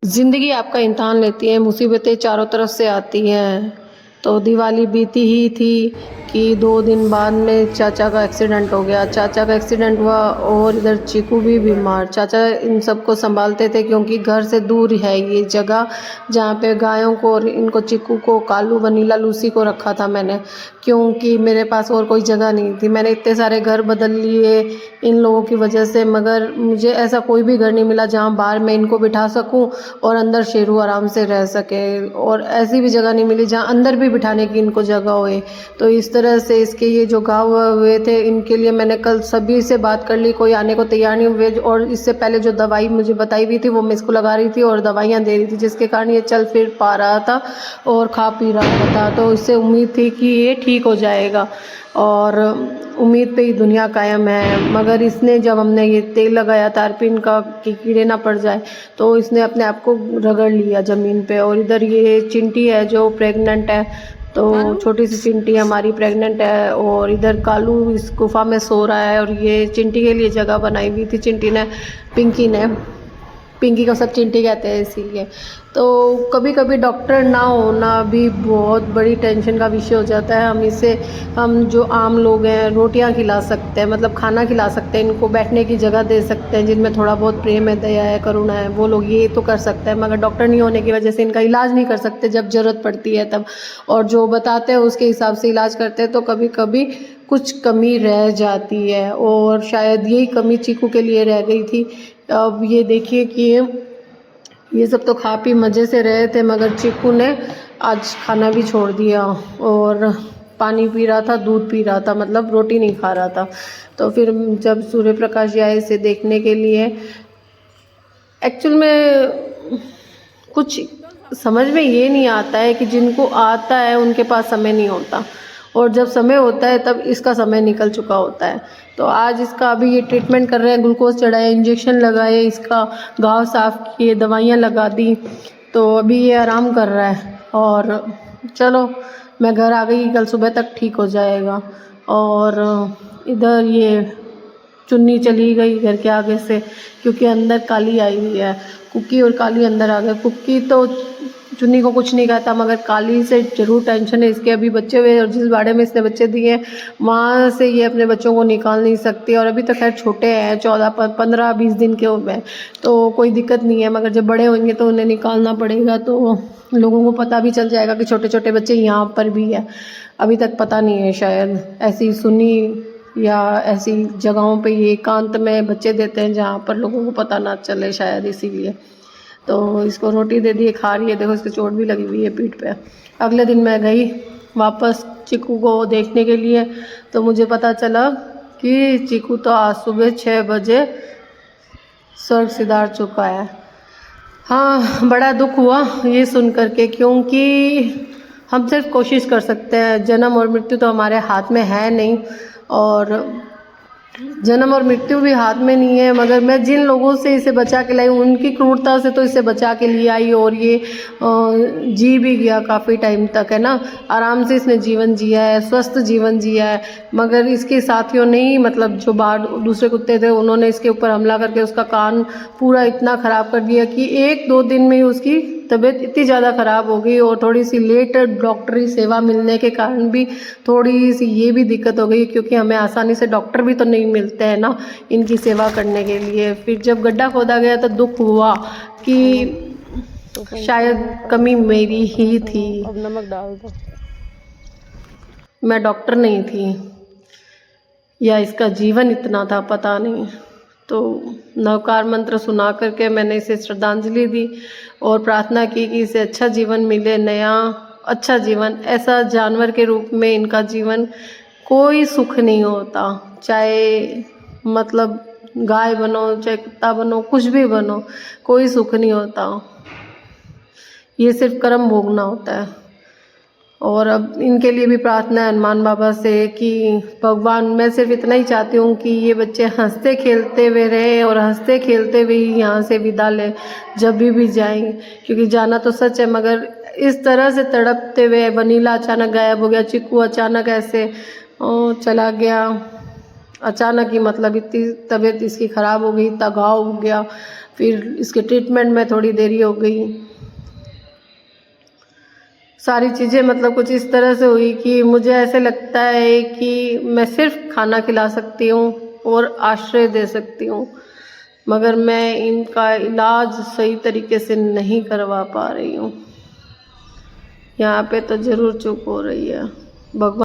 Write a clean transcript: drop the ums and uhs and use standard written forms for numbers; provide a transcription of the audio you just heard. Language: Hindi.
ज़िंदगी आपका इम्तिहान लेती है, मुसीबतें चारों तरफ से आती हैं। तो दिवाली बीती ही थी कि 2 दिन बाद में चाचा का एक्सीडेंट हो गया। चाचा का एक्सीडेंट हुआ और इधर चीकू भी बीमार। चाचा इन सबको सँभालते थे क्योंकि घर से दूर है ये जगह जहाँ पे गायों को और इनको चीकू को, कालू, वनीला, लूसी को रखा था मैंने, क्योंकि मेरे पास और कोई जगह नहीं थी। मैंने इतने सारे घर बदल लिए इन लोगों की वजह से, मगर मुझे ऐसा कोई भी घर नहीं मिला जहाँ बाहर मैं इनको बिठा सकूँ और अंदर शेरू आराम से रह सके, और ऐसी भी जगह नहीं मिली जहाँ अंदर भी बिठाने की इनको जगह होए। तो इस तरह से इसके ये जो घाव हुए थे इनके लिए मैंने कल सभी से बात कर ली, कोई आने को तैयार नहीं हुए। और इससे पहले जो दवाई मुझे बताई हुई थी वो मैं इसको लगा रही थी और दवाइयाँ दे रही थी, जिसके कारण ये चल फिर पा रहा था और खा पी रहा था। तो इससे उम्मीद थी कि ये ठीक हो जाएगा और उम्मीद पे ही दुनिया कायम है। मगर इसने जब हमने ये तेल लगाया तारपीन का कि कीड़े ना पड़ जाए, तो इसने अपने आप को रगड़ लिया ज़मीन पे। और इधर ये चिंटी है जो प्रेग्नेंट है, तो छोटी सी चिंटी हमारी प्रेग्नेंट है, और इधर कालू इस गुफा में सो रहा है। और ये चिंटी के लिए जगह बनाई हुई थी चिंटी ने, पिंकी को सब चिंटी कहते हैं इसीलिए। तो कभी कभी डॉक्टर ना होना भी बहुत बड़ी टेंशन का विषय हो जाता है। हम जो आम लोग हैं रोटियां खिला सकते हैं, मतलब खाना खिला सकते हैं, इनको बैठने की जगह दे सकते हैं, जिनमें थोड़ा बहुत प्रेम है, दया है, करुणा है, वो लोग ये तो कर सकते हैं। मगर डॉक्टर नहीं होने की वजह से इनका इलाज नहीं कर सकते जब ज़रूरत पड़ती है तब, और जो बताते हैं उसके हिसाब से इलाज करते हैं। तो कभी कभी कुछ कमी रह जाती है, और शायद यही कमी चीकू के लिए रह गई थी। अब ये देखिए कि ये सब तो खा पी मज़े से रहे थे, मगर चीकू ने आज खाना भी छोड़ दिया और पानी पी रहा था, दूध पी रहा था, मतलब रोटी नहीं खा रहा था। तो फिर जब सूर्य प्रकाश आए इसे देखने के लिए, एक्चुअल में कुछ समझ में ये नहीं आता है कि जिनको आता है उनके पास समय नहीं होता, और जब समय होता है तब इसका समय निकल चुका होता है। तो आज इसका अभी ये ट्रीटमेंट कर रहे हैं, ग्लूकोज चढ़ाया, इंजेक्शन लगाए, इसका घाव साफ़ किए, दवाइयाँ लगा दी। तो अभी ये आराम कर रहा है, और चलो मैं घर आ गई, कल सुबह तक ठीक हो जाएगा। और इधर ये चुन्नी चली गई घर के आगे से, क्योंकि अंदर काली आई हुई है। कुक्की और काली अंदर आ गए। कुक्की तो चुन्नी को कुछ नहीं कहता, मगर काली से ज़रूर टेंशन है इसके। अभी बच्चे हुए और जिस बाड़े में इसने बच्चे दिए वहाँ से ये अपने बच्चों को निकाल नहीं सकती। और अभी तो खैर छोटे हैं, 14-15-20 दिन के हुए हैं, तो कोई दिक्कत नहीं है। मगर जब बड़े होंगे तो उन्हें निकालना पड़ेगा, तो लोगों को पता भी चल जाएगा कि छोटे छोटे बच्चे यहाँ पर भी है। अभी तक पता नहीं है, शायद ऐसी सुनी या ऐसी जगहों पे ये एकांत में बच्चे देते हैं जहाँ पर लोगों को पता ना चले, शायद इसीलिए। तो इसको रोटी दे दी, खा रही है, देखो इसके चोट भी लगी हुई है पीठ पे। अगले दिन मैं गई वापस चीकू को देखने के लिए, तो मुझे पता चला कि चीकू तो आज सुबह 6 बजे स्वर्ग सिधार चुका है। हाँ, बड़ा दुख हुआ ये सुन कर के, क्योंकि हम सिर्फ कोशिश कर सकते हैं, जन्म और मृत्यु तो हमारे हाथ में है नहीं, और जन्म और मृत्यु भी हाथ में नहीं है। मगर मैं जिन लोगों से इसे बचा के लाई उनकी क्रूरता से तो इसे बचा के लिए आई, और ये जी भी गया काफ़ी टाइम तक, है ना। आराम से इसने जीवन जिया है, स्वस्थ जीवन जिया है। मगर इसके साथियों ने ही, मतलब जो बाहर दूसरे कुत्ते थे, उन्होंने इसके ऊपर हमला करके उसका कान पूरा इतना ख़राब कर दिया कि 1-2 दिन में ही उसकी तबीयत इतनी ज़्यादा ख़राब हो गई। और थोड़ी सी लेट डॉक्टरी सेवा मिलने के कारण भी थोड़ी सी ये भी दिक्कत हो गई, क्योंकि हमें आसानी से डॉक्टर भी तो नहीं मिलते हैं ना इनकी सेवा करने के लिए। फिर जब गड्ढा खोदा गया तो दुख हुआ कि शायद कमी मेरी ही थी। अब नमक डाल दो। मैं डॉक्टर नहीं थी, या इसका जीवन इतना था, पता नहीं। तो नवकार मंत्र सुना करके मैंने इसे श्रद्धांजलि दी और प्रार्थना की कि इसे अच्छा जीवन मिले, नया अच्छा जीवन। ऐसा जानवर के रूप में इनका जीवन कोई सुख नहीं होता, चाहे मतलब गाय बनो, चाहे कुत्ता बनो, कुछ भी बनो, कोई सुख नहीं होता। ये सिर्फ कर्म भोगना होता है। और अब इनके लिए भी प्रार्थना है हनुमान बाबा से कि भगवान, मैं सिर्फ इतना ही चाहती हूँ कि ये बच्चे हंसते खेलते हुए रहे और हंसते खेलते हुए ही यहाँ से विदा लें जब भी जाएंगे, क्योंकि जाना तो सच है, मगर इस तरह से तड़पते हुए। वनीला अचानक गायब हो गया, चिक्कू अचानक ऐसे चला गया, अचानक ही, मतलब इतनी तबीयत इसकी ख़राब हो गई, इतना घाव हो गया। फिर इसके ट्रीटमेंट में थोड़ी देरी हो गई। सारी चीज़ें मतलब कुछ इस तरह से हुई कि मुझे ऐसे लगता है कि मैं सिर्फ खाना खिला सकती हूँ और आश्रय दे सकती हूँ, मगर मैं इनका इलाज सही तरीके से नहीं करवा पा रही हूँ। यहाँ पे तो ज़रूर चूक हो रही है। भगवान